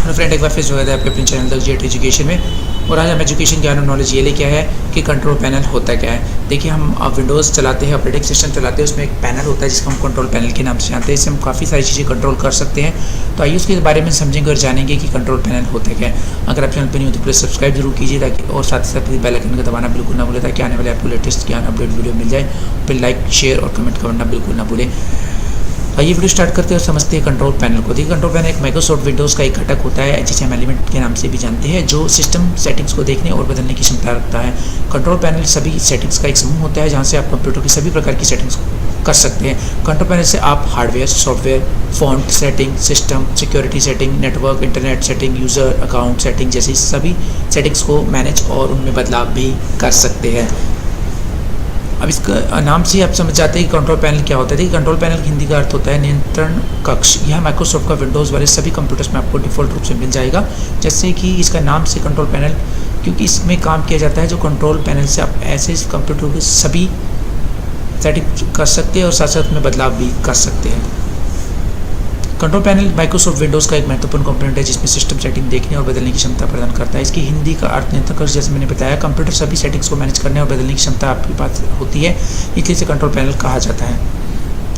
Hello friend, एक बार फिर स्वागत है आपके अपने चैनल तक जेट एजुकेशन में। और आज हम एजुकेशन ज्ञान और नॉलेज ये लेके आए हैं कि कंट्रोल पैनल होता क्या है। देखिए, हम विंडोज़ चलाते हैं, ऑपरेटिंग सिस्टम चलाते हैं, उसमें एक पैनल होता है जिसको हम कंट्रोल पैनल के नाम से जानते हैं। इससे हम काफ़ी सारी चीज़ें कंट्रोल कर सकते हैं। तो आइए उसके बारे में समझेंगे और जानेंगे कि कंट्रोल पैनल होता क्या है। अगर आप चैनल पर नहीं हो तो प्लीज़ सब्सक्राइब जरूर कीजिए ताकि, और साथ ही साथ बेल आइकन को दबाना बिल्कुल ना भूलें ताकि आने वाले आपको लेटेस्ट ज्ञान अपडेट वीडियो मिल जाए। फिर लाइक, शेयर और कमेंट करना बिल्कुल ना भूलें। आइए वीडियो स्टार्ट करते हैं और समझते हैं कंट्रोल पैनल को। देखिए, कंट्रोल पैनल एक माइक्रोसॉफ्ट विंडोज़ का एक घटक होता है, HHM एलिमेंट के नाम से भी जानते हैं, जो सिस्टम सेटिंग्स को देखने और बदलने की क्षमता रखता है। कंट्रोल पैनल सभी सेटिंग्स का एक समूह होता है जहां से आप कंप्यूटर की सभी प्रकार की सेटिंग्स कर सकते हैं। कंट्रोल पैनल से आप hardware, software, font setting, system security setting, network internet setting, user account setting जैसी सभी सेटिंग्स को मैनेज और उनमें बदलाव भी कर सकते हैं। अब इसका नाम से आप समझ जाते हैं कि कंट्रोल पैनल क्या होता है। देखिए, कंट्रोल पैनल हिंदी का अर्थ होता है नियंत्रण कक्ष। यह माइक्रोसॉफ्ट का विंडोज़ वाले सभी कंप्यूटर्स में आपको डिफ़ॉल्ट रूप से मिल जाएगा। जैसे कि इसका नाम से कंट्रोल पैनल, क्योंकि इसमें काम किया जाता है जो कंट्रोल पैनल से आप ऐसे कंप्यूटर के सभी सेटिंग कर सकते हैं और साथ साथ में बदलाव भी कर सकते हैं। कंट्रोल पैनल माइक्रोसॉफ्ट विंडोज़ का एक महत्वपूर्ण कंपोनेंट है जिसमें सिस्टम सेटिंग देखने और बदलने की क्षमता प्रदान करता है। इसकी हिंदी का अर्थ नियंत्रण कक्ष, जैसे मैंने बताया, कंप्यूटर सभी सेटिंग्स को मैनेज करने और बदलने की क्षमता आपके पास होती है, इसलिए इसे कंट्रोल पैनल कहा जाता है।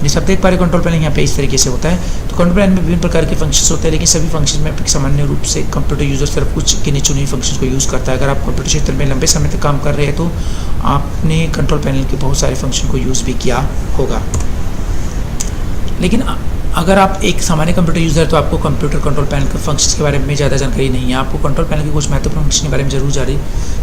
जैसे आप देख पा रहे कंट्रोल पैनल यहाँ पे इस तरीके से होता है। तो कंट्रोल पैनल में विभिन्न प्रकार के फंक्शंस होते हैं, लेकिन सभी फंक्शन में सामान्य रूप से कंप्यूटर यूजर सिर्फ कुछ गिने चुने फंक्शन को यूज़ करता है। अगर आप कंप्यूटर क्षेत्र में लंबे समय तक काम कर रहे हैं तो आपने कंट्रोल पैनल के बहुत सारे फंक्शन को यूज़ भी किया होगा। लेकिन अगर आप एक सामान्य कंप्यूटर यूज़र है तो आपको कंप्यूटर कंट्रोल पैनल के फंक्शंस के बारे में ज़्यादा जानकारी नहीं है। आपको कंट्रोल पैनल के कुछ महत्वपूर्ण फंक्शन के बारे में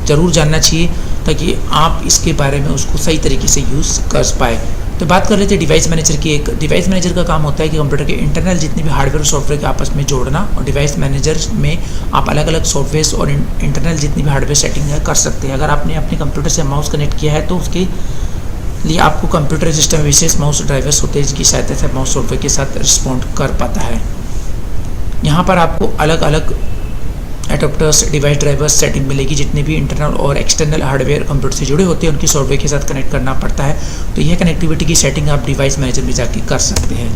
ज़रूर जानना चाहिए ताकि आप इसके बारे में उसको सही तरीके से यूज़ कर पाए। तो बात कर लेते हैं डिवाइस मैनेजर की। एक डिवाइस मैनेजर का काम होता है कि कंप्यूटर के इंटरनल जितने भी हार्डवेयर और सॉफ्टवेयर के आपस में जोड़ना, और डिवाइस मैनेजर में आप अलग अलग सॉफ्टवेयर और इंटरनल जितनी भी हार्डवेयर सेटिंग है कर सकते हैं। अगर आपने अपने कंप्यूटर से माउस कनेक्ट किया है तो उसके लिए आपको कंप्यूटर सिस्टम में विशेष माउस ड्राइवर्स होते हैं जिसकी सहायता से माउस सॉफ्टवेयर के साथ रिस्पॉन्ड कर पाता है। यहाँ पर आपको अलग अलग एडाप्टर्स, डिवाइस ड्राइवर्स सेटिंग मिलेगी। जितने भी इंटरनल और एक्सटर्नल हार्डवेयर कंप्यूटर से जुड़े होते हैं उनकी सॉफ्टवेयर के साथ कनेक्ट करना पड़ता है। तो यह कनेक्टिविटी की सेटिंग आप डिवाइस मैनेजर में जाके कर सकते हैं।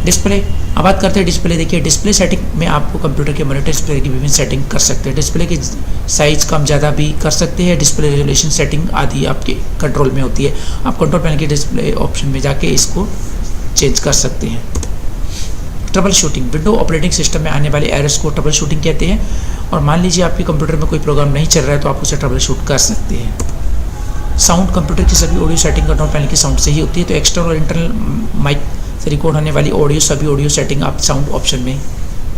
डिस्प्ले, अब बात करते हैं डिस्प्ले। देखिए, डिस्प्ले सेटिंग में आपको कंप्यूटर के मॉनिटर डिस्प्ले की विभिन्न सेटिंग कर सकते हैं। डिस्प्ले की साइज कम ज़्यादा भी कर सकते हैं। डिस्प्ले रेजोल्यूशन सेटिंग आदि आपके कंट्रोल में होती है। आप कंट्रोल पैनल के डिस्प्ले ऑप्शन में जाके इसको चेंज कर सकते हैं। Trouble shooting, window operating system में आने वाले एरर्स को ट्रबल शूटिंग कहते हैं। और मान लीजिए आपके कंप्यूटर में कोई प्रोग्राम नहीं चल रहा है तो आप उसे ट्रबल शूट कर सकते हैं। साउंड, कंप्यूटर की सभी ऑडियो सेटिंग कंट्रोल पैनल के साउंड से ही होती है। तो एक्सटर्नल और इंटरनल माइक से रिकॉर्ड होने वाली सभी ऑडियो सेटिंग आप साउंड ऑप्शन में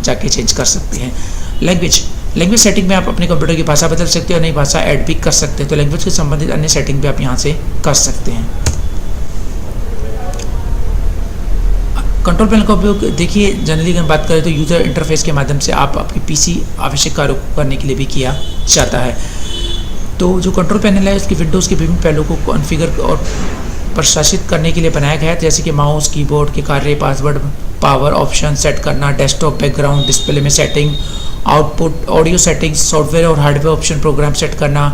जाके चेंज कर सकते हैं। लैंग्वेज सेटिंग में आप अपने कंप्यूटर की भाषा बदल सकते हैं और नई भाषा ऐड भी कर सकते हैं। तो लैंग्वेज से संबंधित अन्य सेटिंग भी आप यहाँ से कर सकते हैं। कंट्रोल पैनल का उपयोग, देखिए, जनरली अगर बात करें तो यूज़र इंटरफेस के माध्यम से आप आपके PC आवश्यक कार्यों को करने के लिए भी किया जाता है। तो जो कंट्रोल पैनल है उसकी विंडोज़ के विभिन्न पहलुओं को कॉन्फ़िगर और प्रशासित करने के लिए बनाया गया है, जैसे कि माउस, कीबोर्ड के कार्य, पासवर्ड, पावर ऑप्शन सेट करना, डेस्कटॉप बैकग्राउंड, डिस्प्ले में setting, output, audio settings, software और हार्डवेयर ऑप्शन प्रोग्राम सेट करना,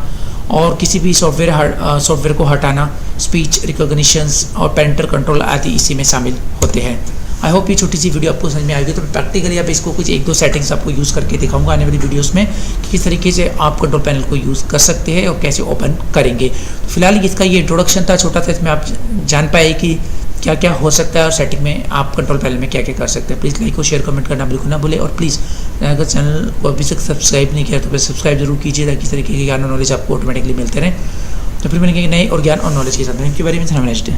और किसी भी सॉफ्टवेयर को हटाना, स्पीच रिकॉग्निशंस और पेरेंटल कंट्रोल आदि इसी में शामिल होते हैं। आई होप ये छोटी सी वीडियो आपको समझ में आएगी। तो प्रैक्टिकली आप इसको कुछ 1-2 सेटिंग्स आपको यूज़ करके दिखाऊंगा आने वाली वीडियोस में कि किस तरीके से आप कंट्रोल पैनल को यूज़ कर सकते हैं और कैसे ओपन करेंगे। तो फिलहाल इसका ये इंट्रोडक्शन था छोटा सा, इसमें आप जान पाए कि क्या क्या हो सकता है और सेटिंग में आप कंट्रोल पैनल में क्या क्या कर सकते हैं। प्लीज़ लाइक और शेयर कमेंट करना बिल्कुल ना भूलें। और प्लीज़ अगर चैनल को अभी तक सब्सक्राइब नहीं किया तो फिर सब्सक्राइब जरूर कीजिए ताकि इस तरीके के ज्ञान और नॉलेज आपको ऑटोमेटिकली मिलते रहें। तो फिर मिलेंगे नए और ज्ञान और नॉलेज के साथ। Thank you very much, have a nice day.